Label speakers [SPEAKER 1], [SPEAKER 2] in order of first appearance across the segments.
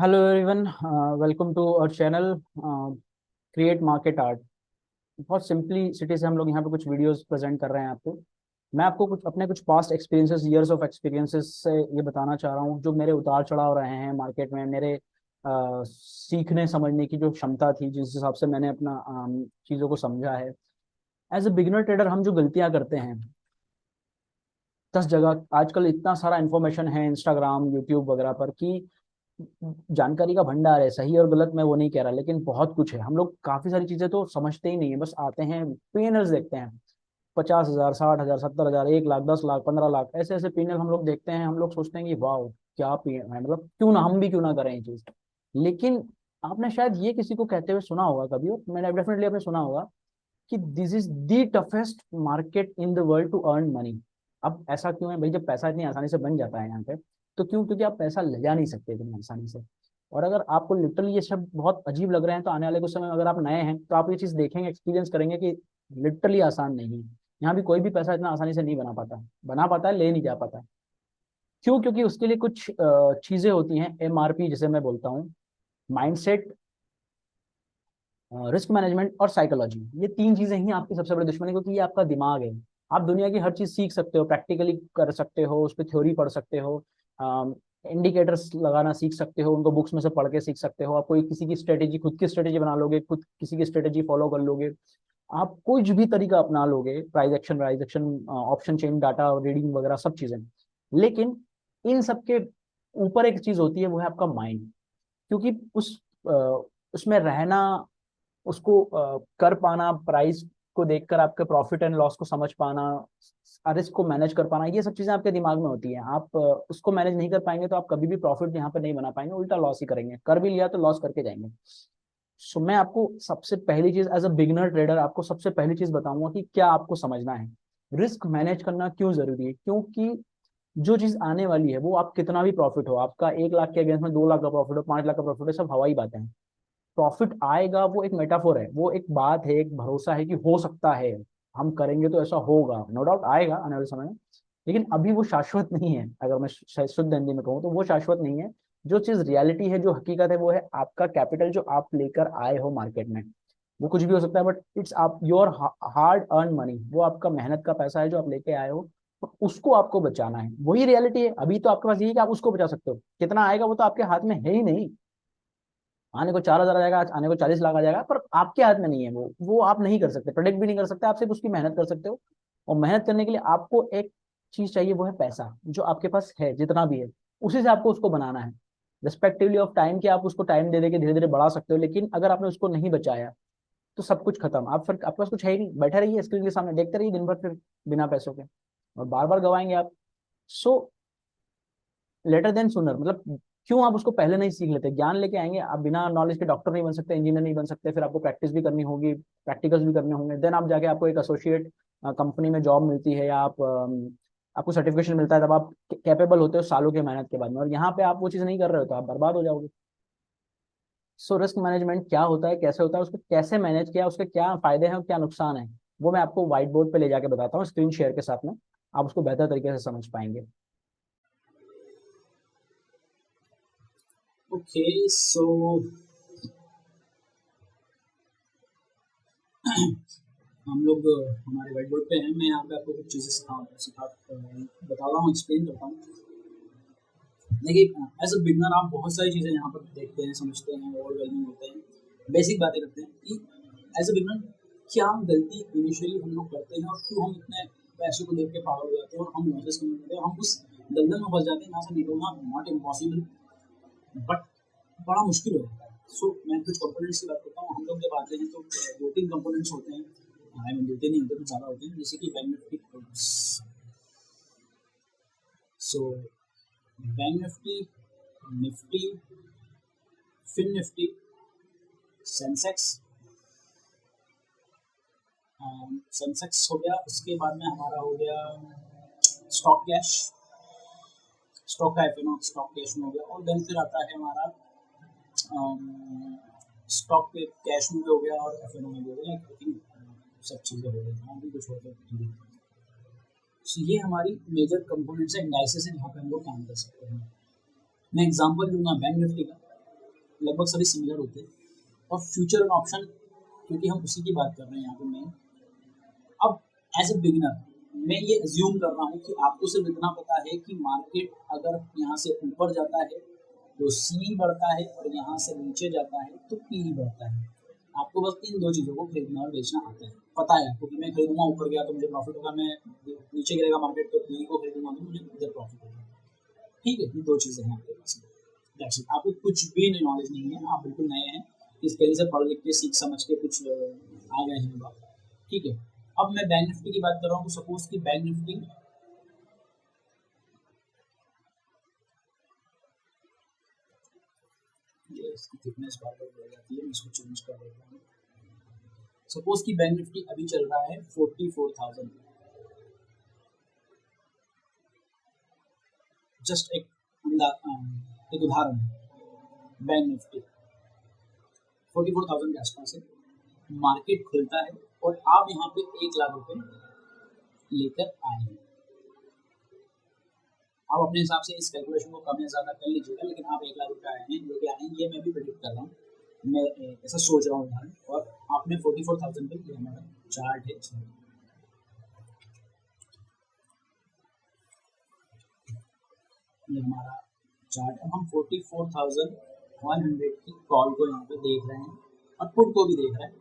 [SPEAKER 1] Hello everyone, welcome to our channel create market art. बहुत simplicity से हम लोग यहाँ पे कुछ वीडियोस प्रेजेंट कर रहे हैं आपको। मैं आपको कुछ past experiences, years of experiences से ये बताना चाह रहा हूँ, जो मेरे उतार चढ़ाव रहे हैं मार्केट में, मेरे सीखने समझने की जो क्षमता थी, जिस हिसाब से मैंने अपना चीज़ों को समझा है। एज ए बिगिनर ट्रेडर हम जो गलतियाँ करते हैं, 10 जगह आजकल इतना सारा इन्फॉर्मेशन है इंस्टाग्राम यूट्यूब वगैरह पर कि जानकारी का भंडार है। सही और गलत मैं वो नहीं कह रहा, लेकिन बहुत कुछ है। हम लोग काफी सारी चीजें तो समझते ही नहीं है, बस आते हैं पीएनएल्स देखते हैं। 50,000, 60,000, 70,000, 1 लाख, 10 लाख, 15 लाख, ऐसे ऐसे पीएनएल हम लोग देखते हैं। हम लोग सोचते हैं कि वाह, क्या पीएनएल है, मतलब क्यों ना हम भी क्यों ना करें ये चीज। लेकिन आपने शायद ये किसी को कहते हुए सुना होगा कभी, और मैंने डेफिनेटली आपने सुना होगा कि this is the toughest market in the world to earn money. अब ऐसा क्यों है भाई? जब पैसा इतनी आसानी से बन जाता है यहाँ पे, तो क्यों? क्योंकि आप पैसा ले जा नहीं सकते इतनी आसानी से। और अगर आपको लिटरली ये सब बहुत अजीब लग रहे हैं, तो आने वाले कुछ समय में अगर आप नए हैं तो आप ये चीज़ देखेंगे, एक्सपीरियंस करेंगे कि लिटरली आसान नहीं है। यहाँ भी कोई भी पैसा इतना आसानी से नहीं बना पाता है, ले नहीं जा पाता है। क्यों? क्योंकि उसके लिए कुछ चीज़ें होती हैं, एमआरपी जिसे मैं बोलता हूँ, माइंडसेट, रिस्क मैनेजमेंट और साइकोलॉजी। ये तीन चीजें ही आपकी सबसे बड़ी दुश्मनी, क्योंकि ये आपका दिमाग है। आप दुनिया की हर चीज सीख सकते हो, प्रैक्टिकली कर सकते हो, उस पर थ्योरी पढ़ सकते हो, इंडिकेटर्स लगाना सीख सकते हो, उनको बुक्स में से पढ़ के सीख सकते हो। आप कोई किसी की स्ट्रेटेजी, खुद की स्ट्रेटेजी बना लोगे, खुद किसी की स्ट्रेटेजी फॉलो कर लोगे। आप कुछ भी तरीका अपना लोगे, price action, option chain, data reading वगैरह सब चीजें। लेकिन इन सब के ऊपर एक चीज होती है, वो है आपका माइंड। क्योंकि अ, उसमें रहना, उसको कर पाना, प्राइस को देखकर आपके प्रॉफिट एंड लॉस को समझ पाना, रिस्क को मैनेज कर पाना, ये सब चीजें आपके दिमाग में होती हैं। आप उसको मैनेज नहीं कर पाएंगे तो आप कभी भी प्रॉफिट यहाँ पे नहीं बना पाएंगे, उल्टा लॉस ही करेंगे। कर भी लिया तो लॉस करके जाएंगे। सो मैं आपको सबसे पहली चीज, एज अ बिगिनर ट्रेडर, आपको सबसे पहली चीज बताऊंगा कि क्या आपको समझना है। रिस्क मैनेज करना क्यों जरूरी है? क्योंकि जो चीज आने वाली है, वो आप कितना भी प्रॉफिट हो, आपका 1 लाख के अगेंस्ट में 2 लाख का प्रॉफिट हो, 5 लाख का प्रॉफिट हो, सब हवाई बातें हैं। प्रॉफिट आएगा वो एक मेटाफोर है, वो एक बात है, एक भरोसा है कि हो सकता है, हम करेंगे तो ऐसा होगा, नो डाउट आएगा आने वाले समय में। लेकिन अभी वो शाश्वत नहीं है। अगर मैं शुद्ध हिंदी में कहूँ तो वो शाश्वत नहीं है। जो चीज रियलिटी है, जो हकीकत है, वो है आपका कैपिटल जो आप लेकर आए हो मार्केट में। वो कुछ भी हो सकता है, बट इट्स आप योर हार्ड अर्न मनी। वो आपका मेहनत का पैसा है जो आप लेके आए हो, तो उसको आपको बचाना है। वही रियलिटी है। अभी तो आपके पास यही है कि आप उसको बचा सकते हो। कितना आएगा वो तो आपके हाथ में है ही नहीं। आने को 4,000 आ जाएगा, आने को 40 लाख आ जाएगा, पर आपके हाथ में नहीं है। वो आप नहीं कर सकते, प्रोडिक्ट भी नहीं कर सकते। आप सिर्फ उसकी मेहनत कर सकते हो। और मेहनत करने के लिए आपको एक चीज चाहिए, वो है पैसा। जो आपके पास है जितना भी है, उसी से आपको उसको बनाना है। रिस्पेक्टिवली ऑफ टाइम, कि आप उसको टाइम दे दे के धीरे धीरे बढ़ा सकते हो। लेकिन अगर आपने उसको नहीं बचाया तो सब कुछ खत्म। आप फिर आपके पास कुछ है ही नहीं, बैठे रहिए स्क्रीन के सामने, देखते रहिए दिन भर, फिर बिना पैसों के, और बार बार गवाएंगे आप। सो लेटर देन सुनर, मतलब क्यों आप उसको पहले नहीं सीख लेते? ज्ञान लेके आएंगे आप, बिना नॉलेज के डॉक्टर नहीं बन सकते, इंजीनियर नहीं बन सकते। फिर आपको प्रैक्टिस भी करनी होगी, प्रैक्टिकल्स भी करने होंगे। देन आप जाके आपको एक एसोसिएट कंपनी में जॉब मिलती है, या आपको सर्टिफिकेशन मिलता है, तब आप कैपेबल होते हो सालों की मेहनत के बाद में। और यहाँ पे आप वो चीज़ नहीं कर रहे हो तो आप बर्बाद हो जाओगे। सो रिस्क मैनेजमेंट क्या होता है, कैसे होता है, उसको कैसे मैनेज किया, उसके क्या फायदे हैं और क्या नुकसान है, वो मैं आपको व्हाइट बोर्ड पे ले जाके बताता हूँ, स्क्रीन शेयर के साथ में। आप उसको बेहतर तरीके से समझ पाएंगे।
[SPEAKER 2] Okay, so हम लोग हमारे व्हाइट बोर्ड पे हैं। मैं यहाँ पे आपको कुछ चीज़ें बता रहा हूँ, एक्सप्लेन करता हूँ। देखिए, एज अ बिगनर आप बहुत सारी चीज़ें यहाँ पर देखते हैं, समझते हैं, ओवरवेलमिंग होते हैं, बेसिक बातें करते हैं कि एज अ बिगनर क्या गलती इनिशियली हम लोग करते हैं और क्यों हम इतने पैसों को देख के पागल हो जाते हैं और हम लॉसेस करने लगते हैं, हम उस दलदल में फंस जाते हैं जहाँ से निकलना नॉट इम्पॉसिबल, बट बड़ा मुश्किल हो जाता है। सो मैं कुछ कंपोनेंट्स की बात करता हूँ। हम लोग जब आते हैं तो दो तीन कंपोनेंट्स होते हैं, आई मीन दो तीन नहीं होते, कुछ ज़्यादा होते हैं, जैसे कि bank nifty. So bank nifty, nifty, fin nifty, sensex. Sensex हो गया, उसके बाद में हमारा हो गया स्टॉक कैश, स्टॉक का एफ स्टॉक कैश में हो गया। और देन फिर आता है हमारा स्टॉक पे कैश में भी हो गया और एफ में भी हो गया। आई थिंक सब चीज़ें हो गई, हाँ भी कुछ हो गया। सो ये हमारी मेजर कंपोनेंट्स है, इंडाइसेस है, जहाँ पे हम लोग काम कर सकते हैं। मैं एग्जांपल लूँगा बैंक निफ्टी का। लगभग सभी सिमिलर होते हैं। और फ्यूचर एंड ऑप्शन, क्योंकि हम उसी की बात कर रहे हैं यहाँ पे मैं, अब एज ए बिगिनर मैं ये अज्यूम कर रहा हूँ कि आपको सिर्फ इतना पता है कि मार्केट अगर यहाँ से ऊपर जाता है तो सी बढ़ता है और यहाँ से नीचे जाता है तो पी बढ़ता है। आपको बस इन दो चीज़ों को खरीदना और बेचना आता है, पता है आपको कि मैं खरीदूंगा ऊपर गया तो मुझे प्रॉफिट होगा, मैं नीचे गिरेगा मार्केट तो पी को खरीदूंगा तो मुझे इधर प्रॉफिट होगा। ठीक है, ये दो चीज़ें हैं आपके पास। That's it. आपको कुछ भी नॉलेज नहीं है, आप बिल्कुल नए हैं, इस कहीं से पढ़ लिख के सीख समझ के कुछ आ गए हैं बात। ठीक है, अब मैं बैंक निफ्टी की बात कर रहा हूँ। तो सपोज कि बैंक निफ्टी ये इसकी थिकनेस बार बार बढ़ जाती है, मैं इसको चेंज कर देता हूँ। सपोज कि बैंक निफ्टी अभी चल रहा है 44,000। जस्ट एक उदाहरण, बैंक निफ्टी 44,000 के आसपास है, मार्केट खुलता है और आप यहाँ पे 1 लाख रुपए लेकर आए हैं। आप अपने हिसाब से इस कैलकुलेशन को कम या ज़्यादा कर लीजिएगा, लेकिन आप 1 लाख रुपए आए हैं, लेके आए हैं, ये मैं भी प्रेडिक्ट कर रहा हूँ, मैं ऐसा सोच रहा हूँ। और आपने 44,000 पे, ये हमारा चार्ट है, ये हमारा चार्ट है। हम 44,100 की कॉल को यहाँ पे देख रहे हैं और पुट को भी देख रहे हैं,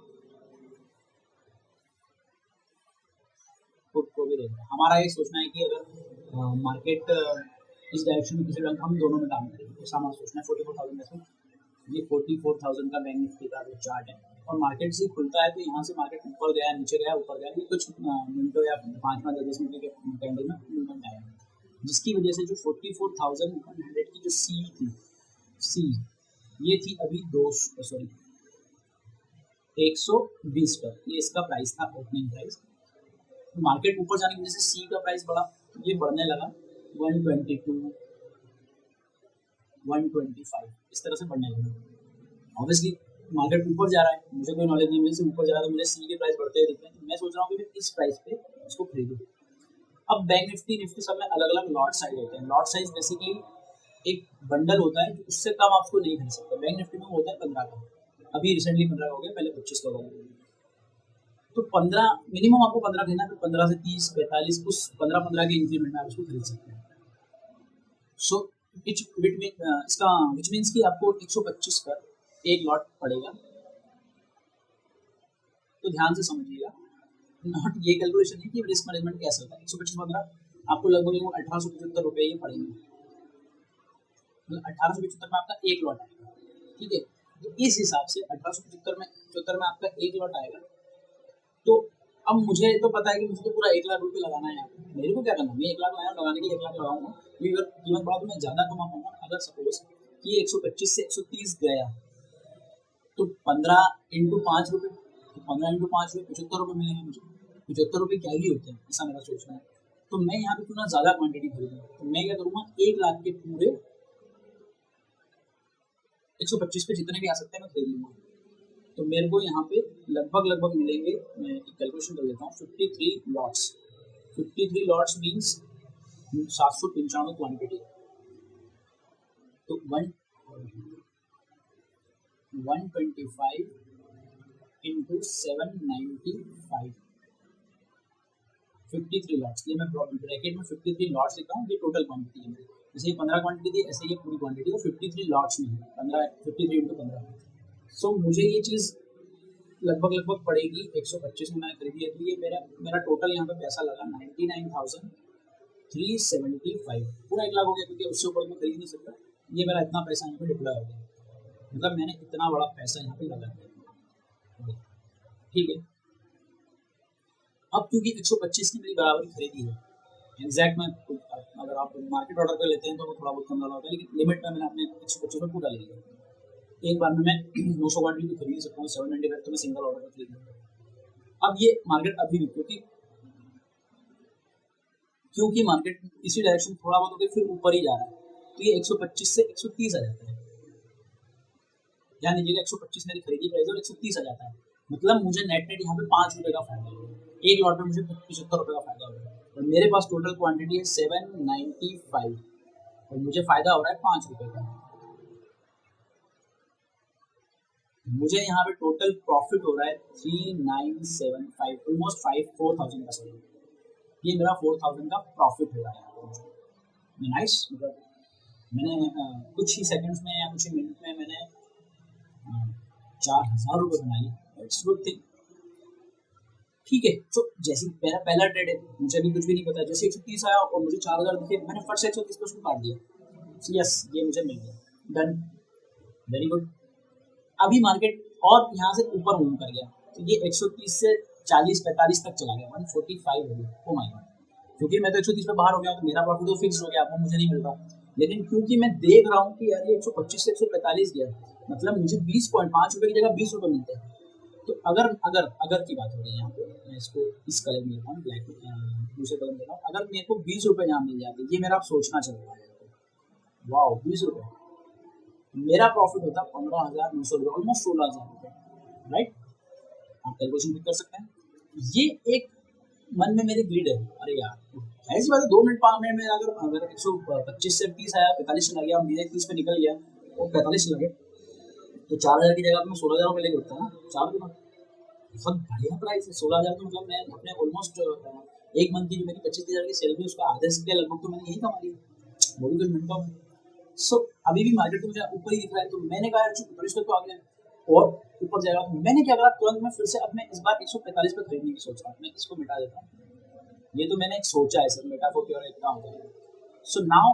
[SPEAKER 2] पुट को भी देख रहे हैं। हमारा ये सोचना है कि अगर मार्केट इस डायरेक्शन में किसी रंग, हम दोनों में काम करेंगे, ऐसा हमारा सोचना है। 44,000 में ये 44,000 का बैंक निफ्टी का जो चार्ट है, और मार्केट से खुलता है तो यहाँ से मार्केट ऊपर गया, नीचे गया, ऊपर गया, ये कुछ मिनटों या 5-5 10 मिनट के कैंडल में मूवमेंट आया, जिसकी वजह से जो 44,100 की जो सी थी, सी ये थी अभी 120 पर, ये इसका प्राइस था, ओपनिंग प्राइस। मार्केट ऊपर जाने की वजह से सी का प्राइस बढ़ा, ये बढ़ने लगा 122, 125 इस तरह से बढ़ने लगा। ऑब्वियसली मार्केट ऊपर जा रहा है, मुझे कोई नॉलेज नहीं, मुझे से ऊपर जा रहा है तो मुझे सी के प्राइस बढ़ते हुए दिख रहे हैं, तो मैं सोच रहा हूँ कि मैं इस प्राइस पे इसको खरीदूँ। अब बैंक निफ्टी सब में अलग अलग लॉट साइज होते हैं। लॉट साइज बेसिकली एक बंडल होता है, उससे कम आप उसको नहीं खरीद सकते। बैंक निफ्टी में होता है 15 का, अभी रिसेंटली 15 हो गया, पहले 25 का हो गया। तो 15 मिनिमम आपको 15 खरीदना, फिर 15 से 30, 45 उस 15-15 के इंक्रीमेंट में आप उसको खरीद सकते हैं। सो इसका विच मीन्स कि आपको 125 पर एक लॉट पड़ेगा। तो ध्यान से समझिएगा, नॉट ये कैलकुलेशन है कि रिस्क मैनेजमेंट कैसे होता है। 125 15 आपको लगभग 1875 रुपये ये पड़ेंगे, मतलब 1875 में आपका एक लॉट आएगा। ठीक है, तो इस हिसाब से 1875 में आपका एक लॉट आएगा। तो अब मुझे तो पता है कि मुझे तो पूरा 1 लाख रुपये लगाना है यहाँ पे, मेरे को क्या करना है, मैं 1 लाख लगाया, लगाने के लिए 1 लाख लगाऊंगा, क्योंकि अगर कीमत बढ़ा तो मैं ज़्यादा कमा पाऊंगा। अगर सपोज कि 125 से 130 गया तो 15 इंटू 5 रुपये, तो 15 इंटू 5 रुपये 75 रुपये मिलेंगे मुझे। 75 रुपये क्या ही होते हैं, ऐसा मेरा सोचना है। तो मैं यहाँ पे क्यों ना ज़्यादा क्वांटिटी खरीदूँ, तो मैं क्या करूँगा, 1 लाख के पूरे 125 पे जितने भी आ सकते हैं मैं खरीद लूँगा। तो मेरे को यहाँ पे लगभग मिलेंगे, मैं एक कैलकुलेशन कर लेता हूँ, 53 लॉट्स। 53 lots means 795 quantity. तो 125 इंटू 795, 53 लॉट्स। ये मैं ब्रैकेट में 53 लॉट्स लिखता हूँ, ये टोटल क्वांटिटी है। जैसे ये 15 क्वांटिटी थी, ऐसे ये पूरी क्वांटिटी है 53 लॉट्स में, 53 इंटू 15। सो मुझे ये चीज़ लगभग पड़ेगी 125 में मैंने खरीदी है। तो ये मेरा टोटल यहाँ पे पैसा लगा 99,375, पूरा 1 लाख हो गया, क्योंकि उससे ऊपर मैं खरीद नहीं सकता। ये मेरा इतना पैसा यहाँ पे डिप्लॉय हो गया, मतलब मैंने इतना बड़ा पैसा यहाँ पे लगा दिया। ठीक है, अब क्योंकि 125 की मेरी बराबरी खरीदी है, एग्जैक्ट में अगर आप मार्केट ऑर्डर कर लेते हैं तो वो थोड़ा बहुत कम होता है, लेकिन लिमिट में मैंने अपने 125 में पूरा ले लिया। एक बार में मैं 900 क्वांटिटी तो खरीद सकता हूँ, 795 तो मैं सिंगल ऑर्डर पर खरीद लूँगा। अब ये मार्केट अभी भी क्योंकि मार्केट इसी डायरेक्शन थोड़ा बहुत होकर फिर ऊपर ही जा रहा है, तो ये 125 से 130 आ जाता है। ध्यान दीजिएगा, 125 मेरी खरीदी प्राइस और 130 आ जाता है, मतलब मुझे नेट यहाँ पे 5 रुपये का फायदा होगा। एक लॉट में मुझे 75 रुपये का फायदा होगा, और मेरे पास टोटल क्वांटिटी है 795 और मुझे फायदा हो रहा है 5 रुपये का। मुझे यहाँ पे टोटल प्रॉफिट हो रहा है 3975, ऑलमोस्ट 4,000 का सही। ये मेरा 4,000 का प्रॉफिट हो रहा है यहाँ पे। नाइस, मतलब मैंने कुछ ही सेकंड्स में या कुछ ही मिनट में मैंने 4,000 रुपये बना लिए। It's good thing. ठीक है, तो जैसे मेरा पहला ट्रेड है, मुझे अभी कुछ भी नहीं पता, जैसे 130 आया और मुझे 4,000 दिखे, मैंने फट से 130 पे उसको काट दिया। यस, ये मुझे मिल गया, डन, वेरी गुड। अभी मार्केट और यहाँ से ऊपर मूव कर गया, तो ये 130 से 40-45 तक चला गया, 145 हो गया। ओ माय गॉड, क्योंकि मैं तो 130 पे बाहर हो गया, तो मेरा प्रॉफिट तो फिक्स हो गया, वो मुझे नहीं मिल रहा। लेकिन क्योंकि मैं देख रहा हूँ कि यार ये 125 से 145 गया, मतलब मुझे 20.5 रुपये की जगह 20 रुपये मिलते हैं। तो अगर अगर अगर की बात हो रही है यहाँ पे, मैं इसको इस कलर में लेता हूँ, ब्लैक दूसरे कलर में लेता हूँ, अगर मेरे को 20 रुपये यहाँ मिल जाते, ये मेरा आप सोचना चल रहा है, वाह 20 रुपये, मेरा प्रॉफिट होता 15,900 रुपये, ऑलमोस्ट 16,000 रुपये, राइट। आप कैलकुलेशन भी कर सकते हैं। ये एक मन में मेरी ग्रिड है, अरे यार ऐसी बात है, 2 मिनट 5 मिनट में अगर 125 से 30 आया, 45 चला गया, मेरे 30 पे निकल गया और 45 चला गया, तो 4,000 की जगह मैं 16,000 रुपये लेके उठता ना, 4 गुना, बहुत बढ़िया प्राइस है। 16,000 तो मतलब मैं अपने ऑलमोस्ट एक मंथ की जो मेरी 25,000 की सैलरी, उसका आधे से लगभग तो मैंने यही कमा लिया, वो भी कुछ मिनटों में। सो अभी भी मार्केट मुझे ऊपर ही दिख रहा है, तो मैंने कहा यार ऊपर इसको तो आ गया और ऊपर जाएगा, तो मैंने क्या करा, तुरंत मैं फिर से अब मैं इस बार 145 पे खरीदने की सोच रहा हूँ, मैं इसको मिटा देता हूँ। ये तो मैंने एक सोचा है सर, मेटाफोर की और इतना हो जाएगा। सो नाउ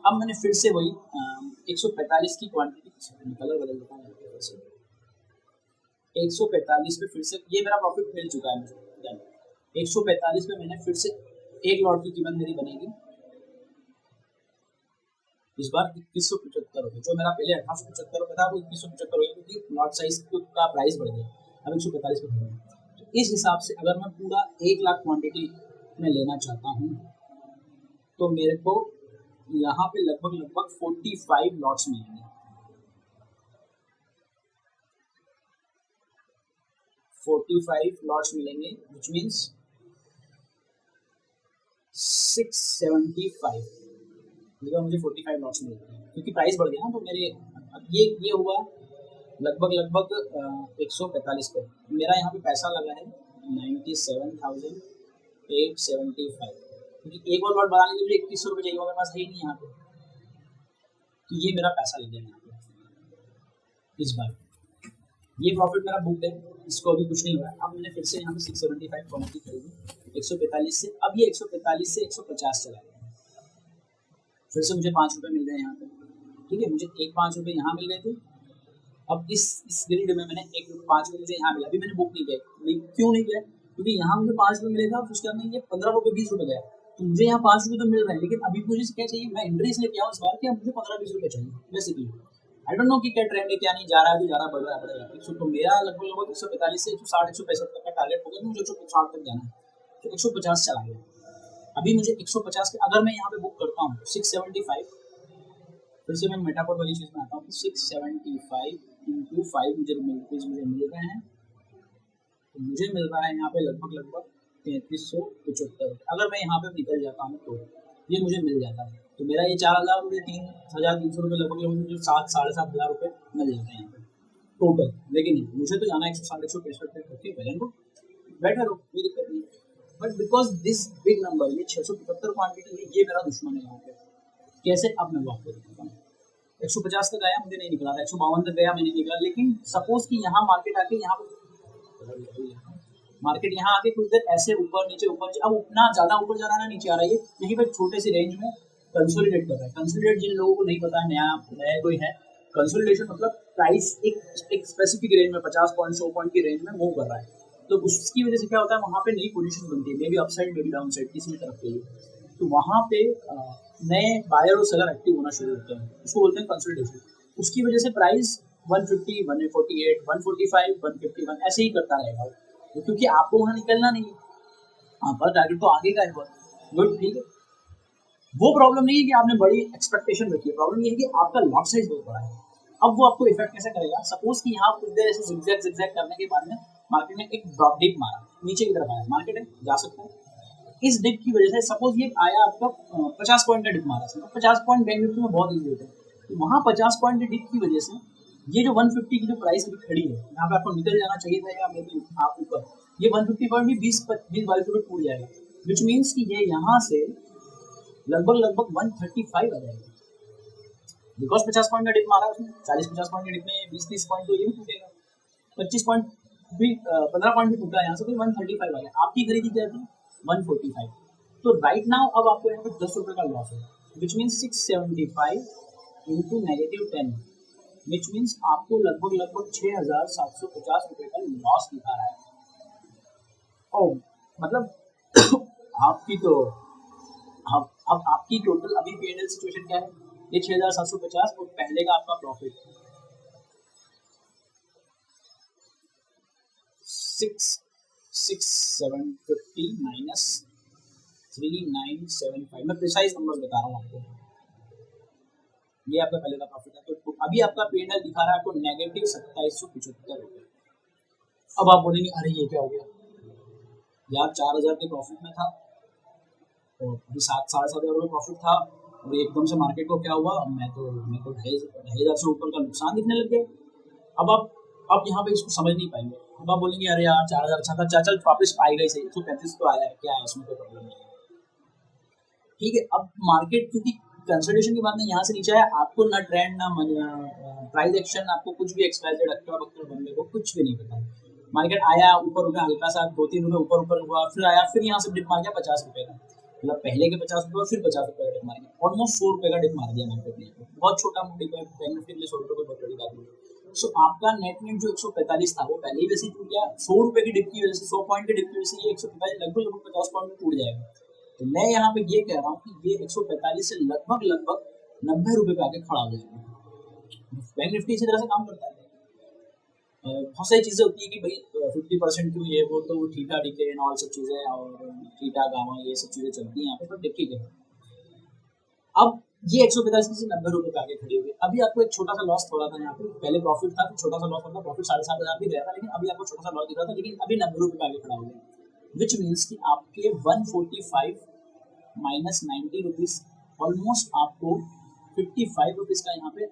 [SPEAKER 2] अब मैंने फिर से वही 145 की क्वांटिटी, कलर बदल देता हूँ, 145 पे फिर से ये मेरा प्रॉफिट मिल चुका है मुझे। 145 पे मैंने फिर से एक लॉट की कीमत मेरी बनेगी इस बार 2175 रुपये, जो मेरा पहले 1875 रुपये था वो 2175 हो गया, क्योंकि लॉट साइज का प्राइस बढ़ गया, अब 145 पे खरीदा। तो इस हिसाब से अगर मैं पूरा 1 लाख क्वांटिटी में लेना चाहता हूँ, तो मेरे को यहाँ पे लगभग 45 लॉट्स मिलेंगे, 45 लॉट्स मिलेंगे, विच मीन्स 675, मतलब मुझे 45 लॉट्स मिलते हैं, क्योंकि प्राइस बढ़ गया ना, तो मेरे अब ये हुआ लगभग 145 पे। मेरा यहाँ पे पैसा लगा है 97,875, क्योंकि एक और लॉट बनाने के लिए 2100 रुपये चाहिए, मेरे पास है ही नहीं यहाँ पे, तो ये मेरा पैसा लग जाएगा यहाँ पे इस बार। ये प्रॉफिट मेरा बुक है, इसको अभी कुछ नहीं हुआ। अब मैंने फिर से यहाँ पे 675 क्वांटिटी खरीदी 145 से, अब ये 145 से 150 चला गया, फिर से मुझे 5 रुपये मिल गए यहाँ पे, ठीक है, मुझे एक 5 रुपये यहाँ मिल गए थे। अब इस ग्रिड में मैंने एक 5 रुपये मुझे यहाँ मिला, अभी मैंने बुक नहीं किया, क्यों नहीं किया, क्योंकि यहाँ मुझे 5 रुपये मिलेगा, उसके बाद में ये 15 रुपये 20 रुपये गया, तो मुझे यहाँ 5 रुपये तो मिल रहे हैं, लेकिन अभी मुझे क्या चाहिए, मैं एंट्री इसलिए किया हूँ इस बार कि मुझे 15-20 रुपये चाहिए बेसिकली। आई डोंट नो कि क्या ट्रेंड है, क्या नहीं, जा रहा है तो जा रहा, बढ़ रहा है बढ़ेगा। तो मेरा लगभग 145 से 160 165 तक का टारगेट हो गया, मुझे 160 तक जाना है, तो 150 चला गया। अभी मुझे 150 के अगर मैं यहाँ पे बुक करता हूँ 675, फिर से मैं मेटाफोर वाली चीज़ में आता हूँ, 675 इंटू 5 मुझे मिल रहे हैं, तो मुझे मिल रहा है यहाँ पे लगभग 3375। अगर मैं यहाँ पे निकल जाता हूँ तो ये मुझे मिल जाता है, तो मेरा ये 4,000 रुपये 3,300 रुपये लगभग मुझे 7-7,500 रुपये मिल जाते हैं यहाँ पे टोटल। लेकिन मुझे तो जाना है 160-165 तक, okay well and good, better हो, कोई दिक्कत नहीं। But because this big number, ये 675 क्वांटिटी है, ये मेरा दुश्मन है यहाँ पे। कैसे, अब मैं वो आपको दिखाता हूँ। 150 तक आया, मुझे नहीं निकला था, 152 तक गया, मैंने निकला, लेकिन सपोज कि यहाँ मार्केट आके यहाँ आके कुछ देर ऐसे ऊपर नीचे, अब उतना ज़्यादा ऊपर जा रहा है ना नीचे आ रहा है, ये यहीं पर छोटे से रेंज में कंसोलिडेट कर रहा है। कंसोलिडेट जिन लोगों को नहीं पता है, नया कोई है, कंसोलिडेशन मतलब प्राइस एक स्पेसिफिक रेंज में 50 पॉइंट 100 पॉइंट की रेंज में मूव कर रहा है, तो उसकी वजह से क्या होता है, वहाँ पे नई पोजीशन बनती है, may be upside may be down side, किसी भी तरफ के लिए, तो वहाँ पे नए बायर और सेलर एक्टिव होना शुरू होते हैं, उसको बोलते हैं कंसोलिडेशन। उसकी वजह से प्राइस 150, 148, 145, 151 ऐसे ही करता रहेगा, तो क्योंकि आपको वहाँ निकलना नहीं है, आपका टारगेट तो आगे का है बहुत गुड, ठीक है। वो प्रॉब्लम नहीं है कि आपने बड़ी एक्सपेक्टेशन रखी है, प्रॉब्लम ये है कि आपका लॉट साइज बहुत बड़ा है। अब वो आपको इफेक्ट कैसे करेगा, सपोज कि यहाँ कुछ देर ऐसे zigzag करने के बाद में मार्केट ने एक ड्रॉप डिप मारा, नीचे की तरफ आया, मार्केट है जा सकता है, इस डिप की वजह से सपोज ये आया आपका 50 पॉइंट का डिप मारा, 50 पॉइंट बैंक निफ्टी में बहुत ईजी होता है, तो वहाँ 50 पॉइंट की डिप की वजह से ये जो 150 की जो प्राइस अभी खड़ी है, यहाँ पे आपको निकल जाना चाहिए था, या मे बी आप ऊपर, ये 150 पॉइंट भी 20-22 रुपये टूट जाएगा, विच मीन्स कि ये यहाँ से लगभग 135 आ जाएगा, बिकॉज 50 पॉइंट का डिप मारा उसने, 40-50 पॉइंट के डिप में 20-30 पॉइंट तो ये भी टूटेगा, 25 पॉइंट भी 15 पॉइंट भी टूटा, यहाँ से तो 135 आ गया, आपकी खरीदी क्या थी 145, तो राइट नाउ अब आपको यहाँ पे 10 रुपये का लॉस है, which means 675 into -10, which means आपको लगभग 6,750 रुपये का लॉस दिखा रहा है। ओ मतलब आपकी तो अब आपकी टोटल अभी P&L सिचुएशन क्या है, ये 6,750 और पहले का आपका प्रॉफिट 6,750 माइनस 3,975, मैं प्रिसाइज नंबर बता रहा हूँ आपको, ये आपका पहले का प्रॉफिट है, तो अभी आपका P&L दिखा रहा है आपको -2775 रुपये। अब आप बोलेंगे अरे ये क्या हो गया यार, 4,000 के प्रॉफिट में था तो अभी 7-7,500 रुपये प्रॉफिट था, और एकदम से मार्केट को क्या हुआ, मैं तो 2,500 से ऊपर का नुकसान दिखने लग गया। अब यहाँ पे इसको समझ नहीं पाएंगे, अब आप बोलेंगे अरे यार 4,000 अच्छा था, चल वापस आएगा ही सही, 135 तो आया है, क्या है इसमें, कोई प्रॉब्लम नहीं है, ठीक है। अब मार्केट क्योंकि कंसल्टेशन की बात नहीं, यहाँ से नीचे आया, आपको ना ट्रेंड ना प्राइस एक्शन, आपको कुछ भी एक्सपायर अक्टर बक्टर बनने को कुछ भी नहीं पता, मार्केट आया ऊपर हो गया हल्का सा 2-3 रुपये ऊपर हुआ, फिर आया, फिर यहाँ से डिप मार गया 50 रुपये का, मतलब पहले के 50 रुपये फिर 50 रुपये का डिप मार गया, ऑलमोस्ट 100 रुपये का डिप मार दिया मार्केट ने, बहुत छोटा डिप है, बेनिफिट के लिए 100 रुपये कोई बहुत बड़ी बात नहीं। सो आपका नेट जो 145 था वो पहले ही वैसे ही टूट गया, 100 रुपये की डिप की वजह से, 100 पॉइंट के डिप की वजह से ये 145 लगभग 50 पॉइंट में टूट जाएगा। तो मैं यहाँ पे ये कह रहा हूँ कि ये 145 से लगभग 90 रुपये पे आके खड़ा हो जाएगा। बैंक निफ्टी इसी तरह से काम करता है, बहुत सारी चीज़ें होती है कि भाई 50% क्यों ये वो, तो थीटा डिके एंड ऑल सब चीज़ें, और थीटा गामा ये सब चीज़ें चलती हैं यहाँ पे, पर देखिए अब ये 145 से 90 रुपये पे आके खड़ी हुई। अभी आपको एक छोटा सा लॉस थोड़ा था यहाँ पे, पहले प्रॉफिट था, तो छोटा सा लॉस था, प्रॉफिट 7,500 भी गया था, लेकिन अभी आपको छोटा सा लॉस दिख रहा था, लेकिन अभी 90 रुपये पे आके खड़ा हो गया, विच मीन्स कि आपके 145 माइनस 90 रुपीज़, ऑलमोस्ट आपको 55 रुपीज़ का यहाँ पे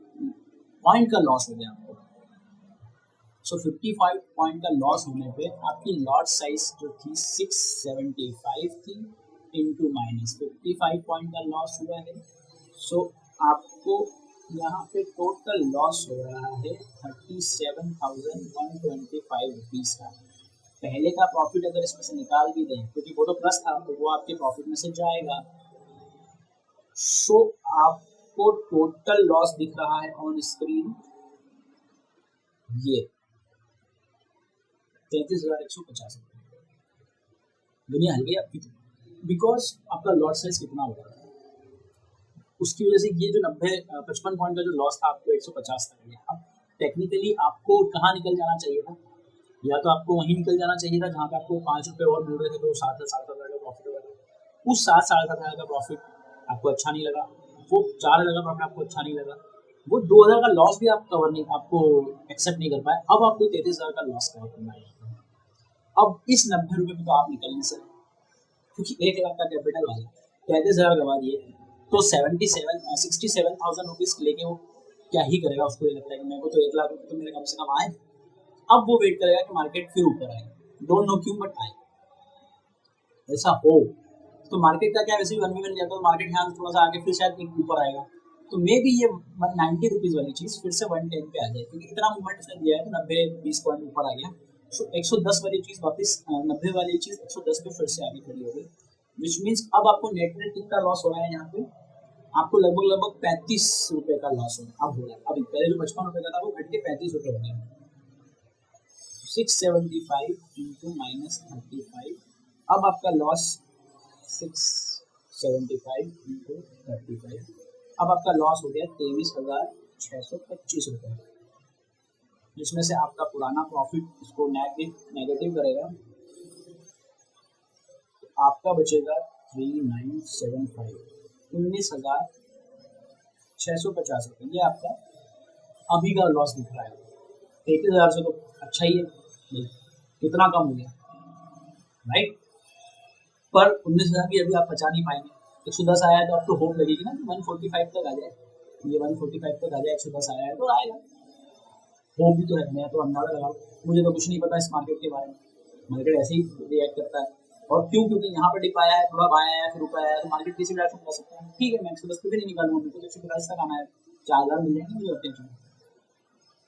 [SPEAKER 2] पॉइंट का लॉस हो गया आपको। सो 55 पॉइंट का लॉस होने पे आपकी लॉट साइज जो थी 675 थी, इंटू -55 पॉइंट का लॉस हुआ है। सो आपको यहाँ पे टोटल लॉस हो रहा है 37,125 रुपीज़ का। पहले का प्रॉफिट अगर इसमें से निकाल भी दें, क्योंकि वो तो प्लस था, तो वो आपके प्रॉफिट में से जाएगा। सो आपको टोटल लॉस दिख रहा है ऑन स्क्रीन ये 33,150 रुपये। दुनिया हल गई आपकी, बिकॉज आपका लॉट साइज कितना होगा, उसकी वजह से ये जो 55 पॉइंट का जो लॉस था आपको 150 तक गया। अब टेक्निकली आपको कहाँ निकल जाना चाहिए था, या तो आपको वहीं निकल जाना चाहिए था जहाँ पे आपको 5 रुपये और मिल रहे थे, तो 7,000 का प्रॉफिट होगा। उस 7,000 का प्रॉफिट आपको अच्छा नहीं लगा, वो 4,000 का प्रॉफिट आपको अच्छा नहीं लगा, वो 2,000 का लॉस भी आप कवर नहीं, आपको एक्सेप्ट नहीं कर पाए। अब आपको 33,000 का लॉस कवर करना है। अब इस 90 रुपये में तो आप निकल नहीं सकते, क्योंकि 1 लाख का कैपिटल वाला 33,000 गवा दिए, तो 67,000 रुपीज़ लेके वो क्या ही करेगा, उसको ये लगता है कि मेरे को तो 1 लाख रुपये तो मेरे कम से कम आए। अब वो वेट करेगा कि मार्केट फिर ऊपर आए, डोंट नो क्यों, बट आए, ऐसा हो तो मार्केट का क्या वैसे भी 1v1 जाता है, मार्केट यहाँ थोड़ा सा आगे फिर शायद ऊपर आएगा, तो मे भी ये 90 रुपीज़ वाली चीज़ फिर से 110 पे आ जाए, क्योंकि इतना मूवमेंट उसने दिया है तो 90-20 पॉइंट ऊपर आ गया। सो 110 वाली चीज़ वापस 90 वाली चीज़ 110 पे फिर से आगे खड़ी हो गई, विच मीन्स अब आपको नेट कितना लॉस हो रहा है यहाँ पे, आपको लगभग 35 रुपये का लॉस अब हो रहा है। अभी पहले जो 55 रुपये का था वो घट के 35 रुपये हो गया। 675 इंटू -35, अब आपका लॉस 675 इंटू 35, अब आपका लॉस हो गया 23,625 रुपये, जिसमें से आपका पुराना प्रॉफिट इसको नेगेटिव करेगा, तो आपका बचेगा 3,975, 19,650 रुपये। ये आपका अभी का लॉस दिख रहा है। 33,000 से तो अच्छा ही है, कितना कम हो गया, राइट? पर 19,000 भी अभी आप बचा नहीं पाएंगे। 110 आया है तो अब तो होप लगेगी ना कि 145 तक आ जाए, ये 145 तक आ जाए, 110 आया है तो आएगा। हो भी तो है, मैं तो अंदाजा लगाऊं, मुझे तो कुछ नहीं पता इस मार्केट के बारे में, मार्केट ऐसे ही रिएक्ट करता है। और क्यों? क्योंकि यहाँ पर डिप आया है, थोड़ा आया है, फिर ऊपर आया है, तो मार्केट किसी डायरेक्शन में जा सकता है। ठीक है, मैं 110 पे भी नहीं निकालूंगा, मुझे तो 140 तक आना है, 4000 मिल जाएंगे मुझे, टेंशन।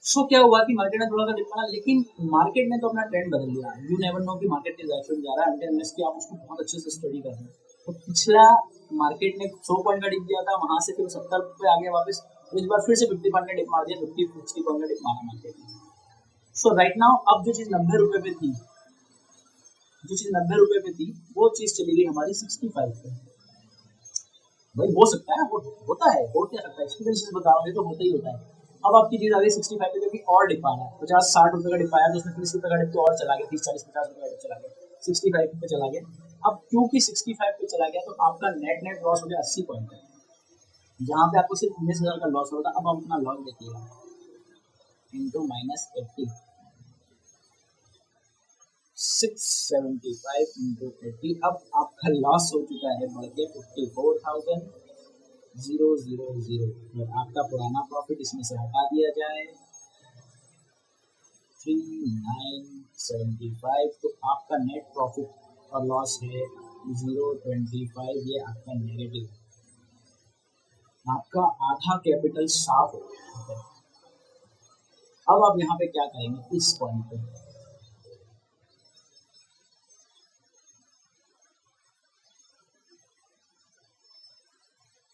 [SPEAKER 2] सो क्या हुआ कि मार्केट ने थोड़ा सा डिप मारा, लेकिन मार्केट ने तो अपना ट्रेंड बदल लिया। यू नेवर नो कि मार्केट किस डायरेक्शन में जा रहा है until unless कि आप उसको बहुत अच्छे से स्टडी कर रहे हैं। तो पिछला मार्केट ने 100 पॉइंट का डिप दिया था, वहां से फिर 70 पे आ गया वापस, इस बार फिर से 50 पॉइंट का डिप मार दिया, 50-60 पॉइंट का डिप मारा मार्केट ने। सो राइट नाउ अब जो चीज 90 रुपए पे थी, जो चीज 90 रुपए पे थी, वो चीज चली गई हमारी 65 पे। भाई हो सकता है, वो होता है, हो क्या सकता है, एक्सपीरियंस से बताओगे तो होता ही होता है। अब आपकी चीज आ गई 65 पे, क्योंकि और डिप आ रहा है, 50-60 रुपए का डिप आया, तो उसमें 30 रुपए का डिप तो और चला गया, 30-40-50 रुपए का डिप चला गया, 65 पे चला गया। अब क्योंकि 65 पे चला गया, तो आपका नेट नेट लॉस हो गया 80 पॉइंट का, जहाँ पे आपको सिर्फ 19,000 का लॉस होगा। अब आप अपना लॉस देखिएगा, इंटू -80, 675 इंटू 80, अब आपका लॉस हो चुका है बढ़ के 54,000। और आपका पुराना प्रॉफिट इसमें से हटा दिया जाए 3975, तो आपका नेट प्रॉफिट और लॉस है 025, ये आपका नेगेटिव। आपका आधा कैपिटल साफ हो गया। अब आप यहाँ पे क्या करेंगे इस पॉइंट पे,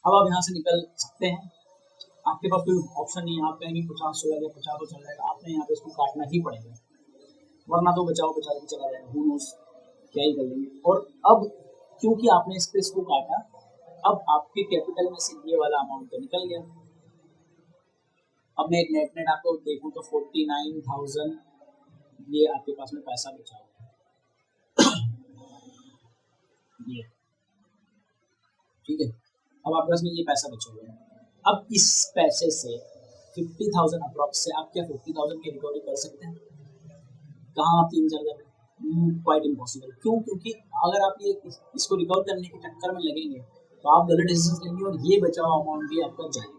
[SPEAKER 2] अब आप यहाँ से निकल सकते हैं, आपके पास कोई ऑप्शन नहीं है। आप कहेंगे 50 चला गया, 50 तो चल जाएगा, आपने यहाँ पे इसको काटना ही पड़ेगा, वरना तो बचाओ बचा के चला जाएगा, हूँ क्या ही कर लेंगे। और अब क्योंकि आपने इस पे इसको काटा, अब आपके कैपिटल में से ये वाला अमाउंट तो निकल गया। अब मैं एक नेट नेट आपको देखूँ तो 49,000 ये आपके पास में पैसा बचा हुआ ये, ठीक है। अब आपके पास में ये पैसा बचा हुआ है। अब इस पैसे से 50,000 अप्रॉक्स से आप क्या 50,000 की रिकवरी कर सकते हैं? कहाँ आप 3-4 क्वाइट इम्पॉसिबल। क्यों? क्योंकि अगर आप ये इसको रिकवर करने के चक्कर में लगेंगे, तो आप गलत डिसीजन लेंगे और ये बचा हुआ अमाउंट भी आपका जाएगा।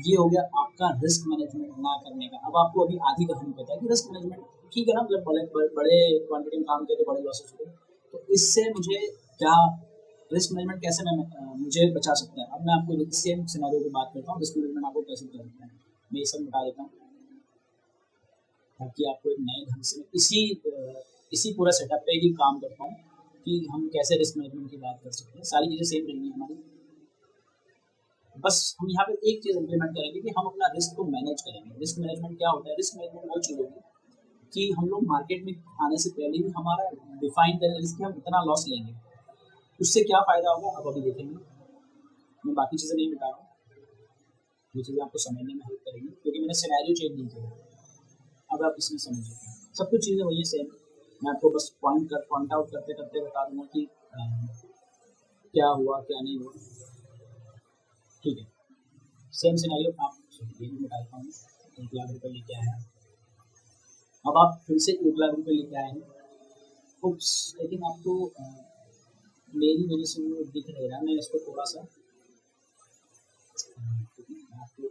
[SPEAKER 2] ये हो गया आपका रिस्क मैनेजमेंट ना करने का। अब आपको अभी आधी कहानी पता है कि रिस्क मैनेजमेंट ठीक है ना, मतलब बड़े क्वांटिटी में काम किया तो बड़े लॉसेस हुए, तो इससे मुझे क्या रिस्क मैनेजमेंट कैसे मुझे बचा सकता है। अब मैं आपको सेम सिनेरियो की बात करता हूँ, रिस्क मैनेजमेंट आपको कैसे बचा सकता है, मैं ये सब बता देता हूँ ताकि आपको एक नए ढंग से इसी पूरा सेटअप पे ही काम करता हूँ कि हम कैसे रिस्क मैनेजमेंट की बात कर सकते हैं। सारी चीज़ें सेम रहेंगी हमारी, बस हम यहाँ पे एक चीज़ इम्प्लीमेंट करेंगे कि हम अपना रिस्क को मैनेज करेंगे। रिस्क मैनेजमेंट क्या होता है? रिस्क मैनेजमेंट वो चीज़ होगी कि हम लोग मार्केट में आने से पहले ही हमारा डिफाइन करें रिस्क, हम इतना लॉस लेंगे, उससे क्या फ़ायदा होगा अब अभी देखेंगे। मैं बाकी चीज़ें नहीं बता रहा हूँ, ये चीज़ें आपको समझने में हेल्प करेंगी क्योंकि मैंने सिनेरियो चेंज नहीं किया। अब आप इसमें समझिए, सब कुछ चीज़ें वही सेम, मैं आपको बस पॉइंट आउट करते करते बता दूंगा कि क्या हुआ क्या नहीं हुआ, ठीक है। सेम सिनेरियो आप ये भी बताता हूँ, 1 लाख रुपये लेके आया, अब आप फिर से 1 लाख रुपये लेके आए हैं। उप्स, आई थिंक आपको मेरी वजह से वो दिख नहीं रहा, मैं इसको थोड़ा सा आपको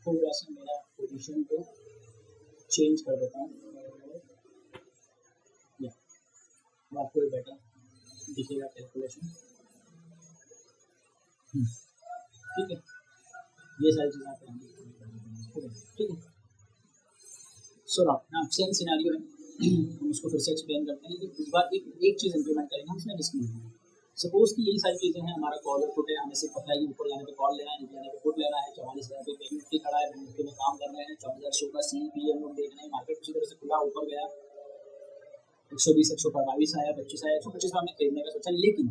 [SPEAKER 2] थोड़ा सा मेरा पोजीशन को चेंज कर देता हूँ, या आपको ये बेटर दिखेगा कैलकुलेशन, ठीक है। ये सारी चीज़ें आप ठीक है। सो ना सेम सिनेरियो है, हम उसको फिर से एक्सप्लेन करते हैं, लेकिन इस बार एक चीज़ इंप्लीमेंट करेंगे हम इसमें रिस्क मैनेजमेंट। सपोज कि यही सारी चीज़ें हैं, हमारा कॉल और पुट है, हमें सिर्फ पता है कि ऊपर जाने पे कॉल लेना है, नीचे जाने पे पुट लेना है, 44,000 पे बैंक निफ्टी खड़ा है, बैंक निफ्टी में काम कर रहे हैं, 14,000 शो का सी पी हम लोग देख रहे हैं, मार्केट उसी तरह से खुला ऊपर गया, 120 122 आया, 25 आया, 125 में हमने खरीदने का सोचा। लेकिन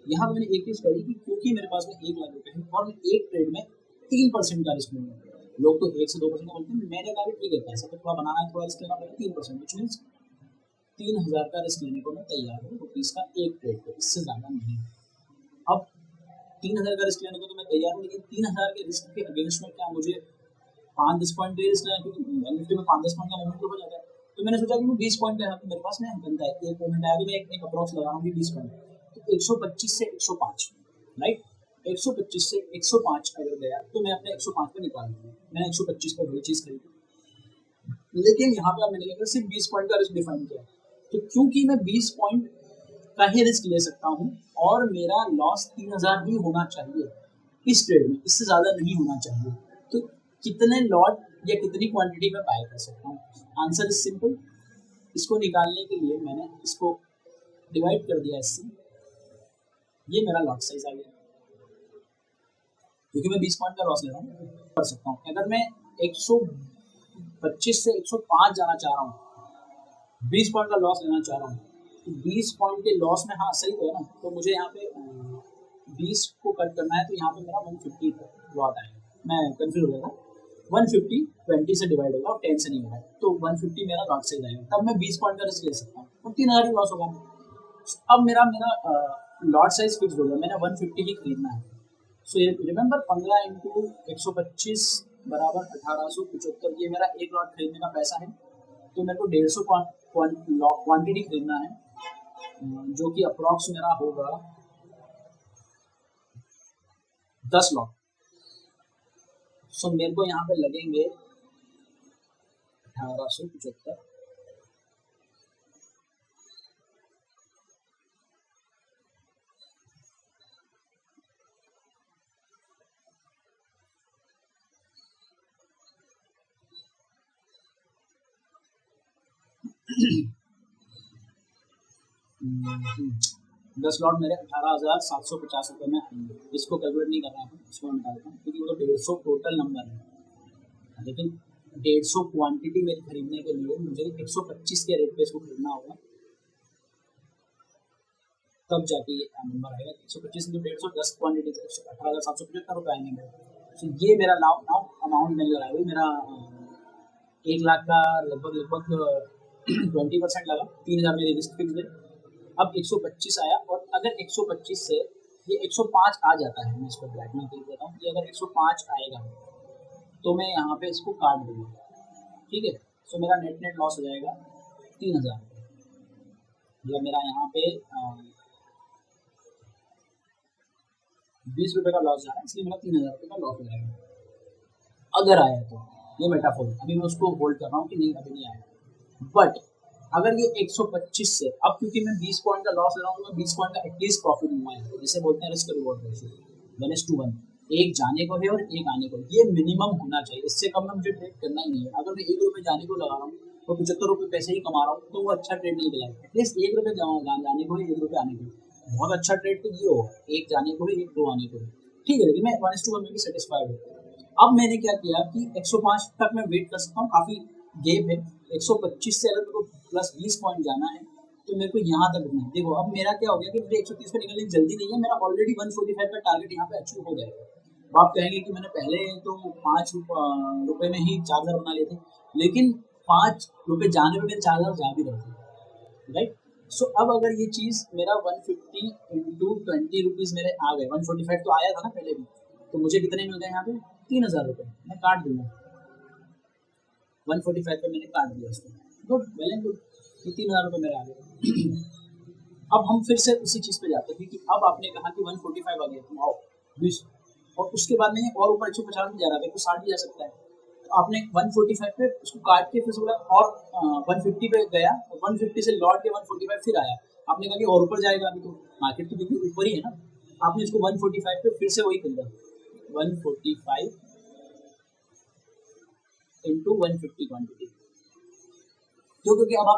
[SPEAKER 2] यहाँ पर मैंने एक चीज़ करी कि क्योंकि मेरे पास में 1 लाख रुपये है और मैं एक ट्रेड में 3% का रिस्क लूँगा, लोग तो 1 से 2% का बोलते हैं, मैंने कहा ठीक है पैसा तो थोड़ा बनाना है, थोड़ा रिस्क लेना पड़ेगा, 3%, विच मीन्स 3,000 का रिस्क लेने को मैं तैयार हूँ रुपीज़ का एक ट्रेड पे, इससे ज़्यादा नहीं। अब 3,000 का रिस्क लेने को तो मैं तैयार हूँ, लेकिन 3,000 के रिस्क के अगेंस्ट में क्या मुझे 5-10 पॉइंट पे रिस्क लेना, क्योंकि बैंक निफ्टी में 5-10 पॉइंट का मूवमेंट तो हो जाता है, तो मैंने सोचा कि मैं 20 पॉइंट का यहाँ पे मेरे पास में बनता है, एक मूवमेंट आया तो मैं एक अप्रॉक्स लगा रहा हूँ 20 पॉइंट, तो 125 से 105, राइट। 125 से 105 अगर गया तो मैं अपने 105 पे निकाल दूंगा। मैंने 125 पे वही चीज़ खरीदी, लेकिन यहाँ पे मैंने क्या किया, सिर्फ 20 पॉइंट का रिस्क डिफाइन किया। तो क्योंकि मैं 20 पॉइंट का ही रिस्क ले सकता हूँ और मेरा लॉस 3000 ही होना चाहिए इस ट्रेड में, इससे ज़्यादा नहीं होना चाहिए, तो कितने लॉट या कितनी क्वांटिटी में बाय कर सकता हूँ? Answer is simple. इसको निकालने के लिए मैंने इसको डिवाइड कर दिया इससे, ये मेरा लॉट साइज आ गया, क्योंकि मैं 20 पॉइंट का लॉस ले रहा हूँ कर सकता हूँ। अगर मैं 125 से 105 जाना चाह रहा हूँ, 20 पॉइंट का लॉस लेना चाह रहा हूँ, तो 20 पॉइंट के लॉस में, हाँ सही तो है ना, तो मुझे यहाँ पे 20 को कट करना है, तो यहाँ पे मेरा 150 लॉट आएगा। मैं कंफ्यूज हो गया था, 150 20 से डिवाइड होगा और 10 से नहीं होगा, तो 150 मेरा लॉट साइज आएगा, तब मैं 20 पॉइंट का रिस्क ले सकता हूँ और 3000 ही लॉस होगा। अब मेरा लॉट साइज फिक्स हो गया, मैंने 150 ही खरीदना है। सो ये रिमेंबर 15 इंटू 125 बराबर 1875, ये मेरा एक लॉट खरीदने का पैसा है। तो मेरे को 150 क्वांटिटी खरीदना है, जो कि अप्रॉक्स मेरा होगा 10 लॉट। सो मेरे को यहाँ पे लगेंगे 1875, दस लॉट मेरे 18,750 में आएंगे। इसको कैलकुलेट नहीं करना है, इसको मैं निकालता हूँ, क्योंकि वो तो 150 टोटल नंबर है, लेकिन 150 क्वांटिटी मेरी खरीदने के लिए मुझे 125 के रेट पे इसको खरीदना होगा, तब जाके ये नंबर आएगा। 125 इंटू 150, 10 क्वांटिटी, 18,775 रुपये आएंगे मेरे। तो ये मेरा नाउ अमाउंट मैंने लगाया हुई, मेरा 1 लाख का लगभग 20% लगा, 3000 मेरी रिस्क फिक्स है। अब 125 आया, और अगर 125 से ये 105 आ जाता है, मैं इसको ब्लैक में लिख देता हूँ कि अगर 105 आएगा तो मैं यहाँ पे इसको काट दूँगा, ठीक है। सो मेरा नेट लॉस हो जाएगा 3000, मतलब मेरा यहाँ पे 20 रुपये का लॉस जा रहा है, इसलिए मेरा 3000 रुपये का लॉस हो जाएगा अगर आया तो। ये मेटाफोर, अभी मैं उसको होल्ड कर रहा हूँ कि नहीं अभी नहीं आया। बट अगर ये 125 से, अब क्योंकि मैं 20 पॉइंट का लॉस ले रहा हूँ, तो मैं 20 पॉइंट का एटलीस्ट प्रॉफिट लूंगा, जिसे बोलते हैं रिस्क रिवॉर्ड रेशियो 1:1, एक जाने को है और एक आने को, ये मिनिमम होना चाहिए, इससे कम में मुझे ट्रेड करना ही नहीं है। अगर मैं 1 रुपये जाने को लगा रहा हूँ तो 75 रुपये पैसे ही कमा रहा हूँ, तो वो अच्छा ट्रेड नहीं दिलाएगा। एटलीस्ट 1 रुपये जाने को है, 1 रुपये आने को, बहुत अच्छा ट्रेड तो ये होगा, एक जाने को है, एक दो आने को है, ठीक है। लेकिन मैं 1:1 में भी सेटिस्फाइड हूँ। अब मैंने क्या किया कि 105 तक मैं वेट कर सकता हूँ, काफ़ी गेप है। 125 से अगर मेरे को प्लस 20 पॉइंट जाना है, तो मेरे को यहाँ तक रुकना है। देखो अब मेरा क्या हो गया कि मुझे 130 पे निकलने की जल्दी नहीं है, मेरा ऑलरेडी 145 का टारगेट यहाँ पे अचीव हो जाएगा। अब आप कहेंगे कि मैंने पहले तो 5 रुपये में ही 4000 बना लिए थे, लेकिन 5 रुपये जाने में मेरे 4000 जा भी रहे थे, राइट। सो अब अगर ये चीज़ मेरा 150 इंटू 20 रुपीज़ मेरे आ गए, 145 तो आया था ना पहले भी, तो मुझे कितने मिल गए यहाँ पे 3000 रुपये, मैं काट दूंगा 145 पे, मैंने काट दिया उसको, गुड, वेल एंड गुड, ये 3000 रुपये मेरे आ गए। अब हम फिर से उसी चीज़ पे जाते हैं कि अब आपने कहा कि 145 आ गया, तुम आओ 20, और उसके बाद में और ऊपर 150 भी जा रहा है, तो 60 भी जा सकता है। तो आपने 145 पे उसको काट के फिर बोला और 150 पे गया, 150 से लौट के 145 फिर आया, आपने कहा कि और ऊपर जाएगा, अभी तो मार्केट तो बिल्कुल ऊपर ही है ना। आपने इसको 145 पे फिर से वही खरीदा, 145 इंटू 150 क्वान्टिटी, क्योंकि अब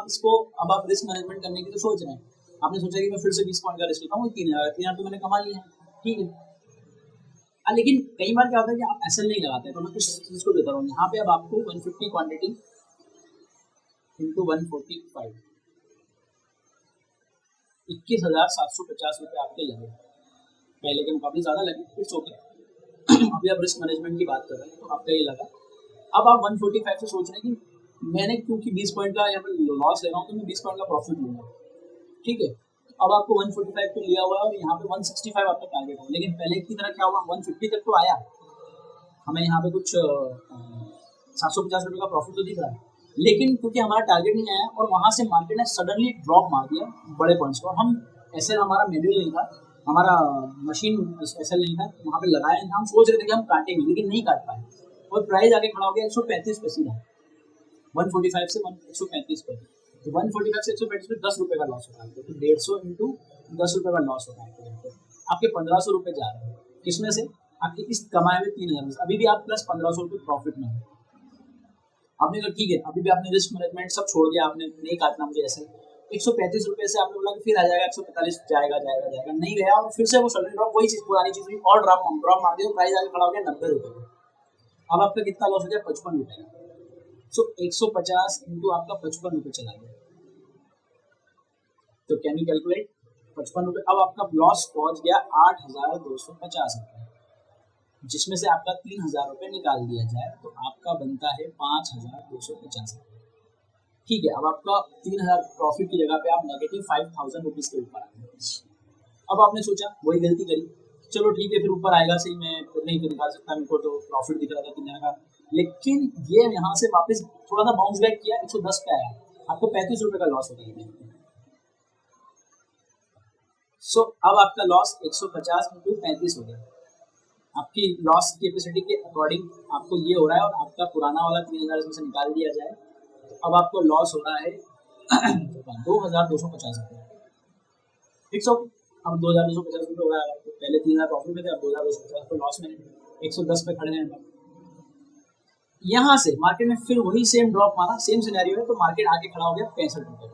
[SPEAKER 2] आप रिस्क मैनेजमेंट करने की तो सोच रहे हैं। आपने सोचा कि मैं फिर से 20 पॉइंट का रिस्क लेता हूँ, 3000 तो मैंने कमा लिया है, ठीक है। लेकिन कई बार क्या होता है कि आप एसएल नहीं लगाते, तो मैं कुछ चीज़ को देता हूँ यहाँ पे। अब आपको 150 क्वांटिटी इंटू 145, 21,750 रुपये आपके लगे, पहले के मुकाबले ज़्यादा लगे, इट्स ओके। अभी आप रिस्क मैनेजमेंट की बात कर रहे हैं, तो आपका ये लगा। अब आप 145 से सोच रहे हैं कि मैंने क्योंकि 20 पॉइंट का यहाँ पर लॉस ले रहा हूँ, तो मैं 20 पॉइंट का प्रॉफिट लूँगा, ठीक है। अब आपको 145 पे लिया हुआ है और यहाँ पे 165 आपका टारगेट है, लेकिन पहले की तरह क्या हुआ, 150 तक तो आया, हमें यहाँ पे कुछ 750 रुपये का प्रॉफिट तो दिख रहा है, लेकिन क्योंकि हमारा टारगेट नहीं आया और वहाँ से मार्केट ने सडनली ड्रॉप मार दिया बड़े पॉइंट्स को, हम ऐसे हमारा मेन्यूल नहीं था हमारा मशीन ऐसा नहीं था, वहाँ पे लगाया था, हम सोच रहे थे कि हम काटेंगे लेकिन नहीं काट पाए और प्राइस आगे खड़ा हो गया 135 पे सीधा, 145 से 135 पे। तो 145 से 135 पे 10 रुपये का लॉस हो रहा है, तो 150 इंटू 10 रुपये का लॉस हो रहा है। आपके 1500 रुपये जा रहे हैं किसमें से, आपके इस कमाए हुए 3000 में से। अभी भी आप प्लस 1500 रुपये प्रॉफिट में हो। आपने कहा ठीक है, अभी भी आपने रिस्क मैनेजमेंट सब छोड़ दिया, आपने नहीं काटना मुझे ऐसे। 135 रुपये से आपने बोला कि फिर आ जाएगा 145, जाएगा जाएगा जाएगा, नहीं गया और फिर से वो सडन ड्रॉप, वही चीज पुरानी चीज हुई और ड्रॉप मार दिया, प्राइस आगे खड़ा हो गया 90 रुपये। अब आपका कितना लॉस हो गया, 55 रुपये का। सो 150 इंटू आपका 55 रुपये चला गया, तो कैन यू कैलकुलेट 55 रुपये। अब आपका लॉस पहुंच गया 8,250 रुपये, जिसमें से आपका 3,000 रुपये निकाल दिया जाए तो आपका बनता है 5,250 रुपये। ठीक है, अब आपका 3,000 प्रॉफिट की जगह पे आप नेगेटिव 5,000 रुपीज़ के ऊपर आ गए। अब आपने सोचा वही गलती करी, चलो ठीक है फिर ऊपर आएगा सही, मैं फिर नहीं निकाल सकता, मेरे को तो प्रॉफिट दिख रहा था 3,000 का, लेकिन ये यहाँ से वापस थोड़ा सा बाउंस बैक किया, 110 पे आया, आपको 35 रुपये का लॉस हो गया। सो अब आपका लॉस 150 इंटू 35 हो गया, आपकी लॉस कैपेसिटी के अकॉर्डिंग आपको ये हो रहा है, और आपका पुराना वाला 3,000 इसमें से निकाल दिया जाए तो अब आपको लॉस हो रहा है 2,250 रुपये। ठीक सो, अब 2,250 रुपये हो रहा है, आपको पहले 3,000 प्रॉफिट में थे, अब 2,250 रुपये लॉस में, 110 पे खड़े हैं। यहाँ से मार्केट में फिर वही सेम ड्रॉप मारा, सेम सिनेरियो है, तो मार्केट आके खड़ा हो गया 65 रुपये,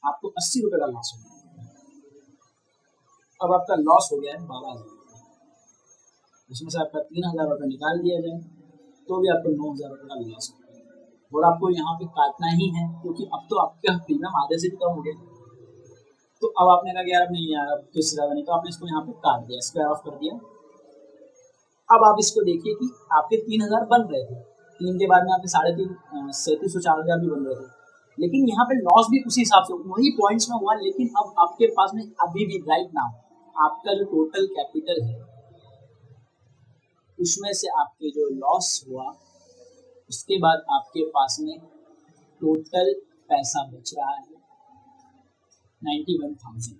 [SPEAKER 2] आपको 80 रुपये का लॉस हो गया। अब आपका लॉस हो गया है 12,000, इसमें से आपका 3,000 रुपये निकाल दिया जाए तो भी आपको 9,000 रुपये का लॉस हो गया, और आपको यहाँ पे काटना ही है क्योंकि अब तो आपका प्रीमियम आधे से भी कम हो गया। तो अब आपने कहा कि यार अब नहीं यार, अब तो इससे ज़्यादा नहीं, तो आपने इसको यहाँ पे काट दिया, स्क्वायर ऑफ कर दिया। अब आप इसको देखिए कि आपके 3,000 बन रहे थे, 3 के बाद में आपके 3,500 3700 4,000 भी बन रहे थे, लेकिन यहाँ पे लॉस भी उसी हिसाब से वही पॉइंट्स में हुआ। लेकिन अब आपके पास में अभी भी राइट नाउ आपका जो टोटल कैपिटल है उसमें से आपके जो लॉस हुआ उसके बाद आपके पास में टोटल पैसा बच रहा है 91,000।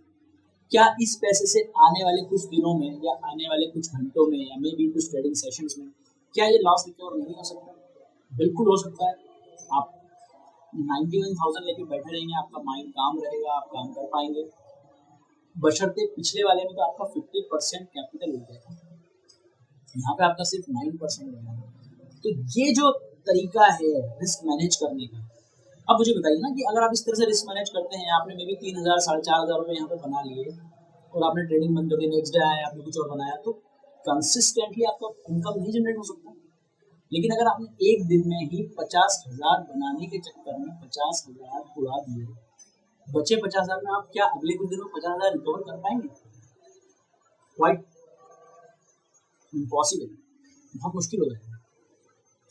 [SPEAKER 2] क्या इस पैसे से आने वाले कुछ दिनों में या आने वाले कुछ घंटों में या मे बी कुछ ट्रेडिंग सेशंस में क्या ये लॉस रिकवर नहीं हो सकता? बिल्कुल हो सकता है। आप 91,000 लेके बैठे रहेंगे, आपका माइंड काम रहेगा, आप काम कर पाएंगे, बशर्ते पिछले वाले में तो आपका 50% कैपिटल हो गया था, यहाँ पे आपका सिर्फ 9% रहेगा। तो ये जो तरीका है रिस्क मैनेज करने का, अब मुझे बताइए ना कि अगर आप इस तरह से रिस्क मैनेज करते हैं, आपने मे बी 3,000 4,500 रुपये यहाँ पे बना लिए और आपने ट्रेडिंग बंद कर दी, नेक्स्ट डे आया आपने कुछ और बनाया, तो कंसिस्टेंटली आपका इनकम नहीं जनरेट हो सकता। लेकिन अगर आपने एक दिन में ही 50,000 बनाने के चक्कर में 50,000 उड़ा दिए, बचे 50,000 में आप क्या अगले कुछ दिनों में 50,000 रिकवर कर पाएंगे? क्वाइट इम्पॉसिबल, बहुत मुश्किल हो जाएगा।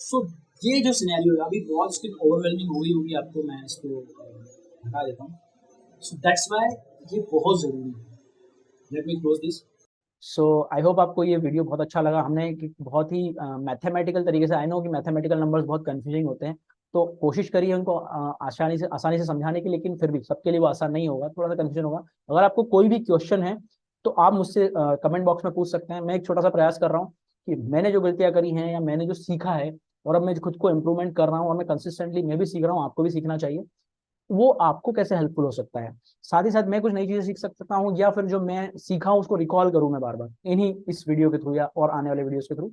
[SPEAKER 2] सो ये जो सिनेरियो है अभी बहुत इसकी ओवरवेलमिंग हो गई होगी आपको, मैं इसको हटा देता हूँ। सो दैट्स व्हाई ये बहुत ज़रूरी है। Let me close this.
[SPEAKER 1] So I hope आपको ये वीडियो बहुत अच्छा लगा। हमने एक बहुत ही मैथमेटिकल तरीके से, आई नो कि मैथमेटिकल नंबर्स बहुत कंफ्यूजिंग होते हैं, तो कोशिश करिए उनको आसानी से समझाने की, लेकिन फिर भी सबके लिए वो आसान नहीं होगा, थोड़ा सा कंफ्यूजन होगा। अगर आपको कोई भी क्वेश्चन है तो आप मुझसे कमेंट बॉक्स में पूछ सकते हैं। मैं एक छोटा सा प्रयास कर रहा हूँ कि मैंने जो गलतियाँ करी हैं या मैंने जो सीखा है और अब मैं खुद को इम्प्रूवमेंट कर रहा हूँ और मैं कंसिस्टेंटली मैं भी सीख रहा हूँ, आपको भी सीखना चाहिए, वो आपको कैसे हेल्पफुल हो सकता है। साथ ही साथ मैं कुछ नई चीजें सीख सकता हूँ या फिर जो मैं सीखा हूँ उसको रिकॉल करूँ मैं बार बार इन्हीं इस वीडियो के थ्रू या और आने वाले वीडियोस के थ्रू।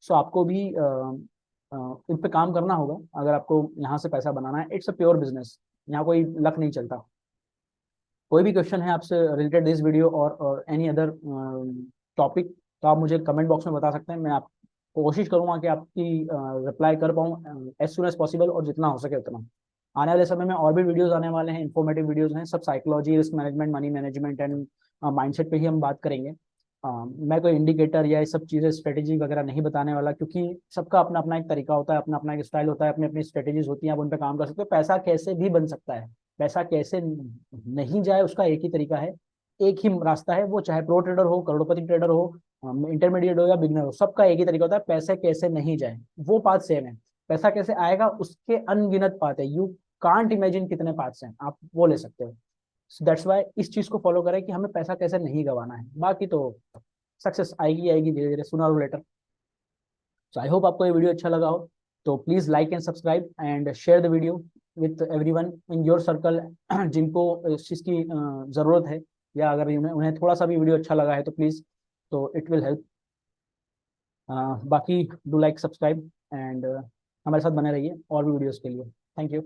[SPEAKER 1] सो आपको भी इन पे काम करना होगा अगर आपको यहाँ से पैसा बनाना है। इट्स अ प्योर बिजनेस, यहाँ कोई लक नहीं चलता। कोई भी क्वेश्चन है आपसे रिलेटेड दिस वीडियो और एनी अदर टॉपिक, तो आप मुझे कमेंट बॉक्स में बता सकते हैं। मैं आप कोशिश करूंगा कि आपकी रिप्लाई कर पाऊँ एज सुन एज पॉसिबल और जितना हो सके उतना। आने वाले समय में और भी वीडियोस आने वाले हैं, इन्फॉर्मेटिव वीडियोस हैं, सब psychology, risk management, money management and mindset पे ही हम बात करेंगे। मैं कोई इंडिकेटर या ये सब चीज़ें स्ट्रेटेजी वगैरह नहीं बताने वाला, क्योंकि सबका अपना अपना एक तरीका होता है, अपना अपना एक स्टाइल होता है, अपनी अपनी स्ट्रेटेजीज होती हैं, आप उन पर काम कर सकते हो। पैसा कैसे भी बन सकता है, पैसा कैसे नहीं जाए उसका एक ही तरीका है, एक ही रास्ता है, वो चाहे प्रो ट्रेडर हो, करोड़पति ट्रेडर हो, इंटरमीडिएट हो या बिगनर हो, सबका एक ही तरीका होता है, पैसे कैसे नहीं जाए वो पाथ सेम है। पैसा कैसे आएगा उसके अनगिनत पाथ है, यू कांट इमेजिन कितने पाथ्स हैं, आप वो ले सकते हो। दैट्स वाई इस चीज़ को फॉलो करें कि हमें पैसा कैसे नहीं गंवाना है, बाकी तो सक्सेस आएगी आएगी धीरे धीरे, सुनर और लेटर। सो आई होप आपको ये वीडियो अच्छा लगा हो, तो please like and subscribe and share the video with everyone in your circle जिनको इस चीज़ की ज़रूरत है, या अगर उन्हें उन्हें थोड़ा सा भी वीडियो अच्छा लगा है तो प्लीज़, तो इट विल हेल्प। बाकी डू लाइक सब्सक्राइब एंड हमारे साथ बने रहिए और भी वीडियोज़ के लिए। Thank you.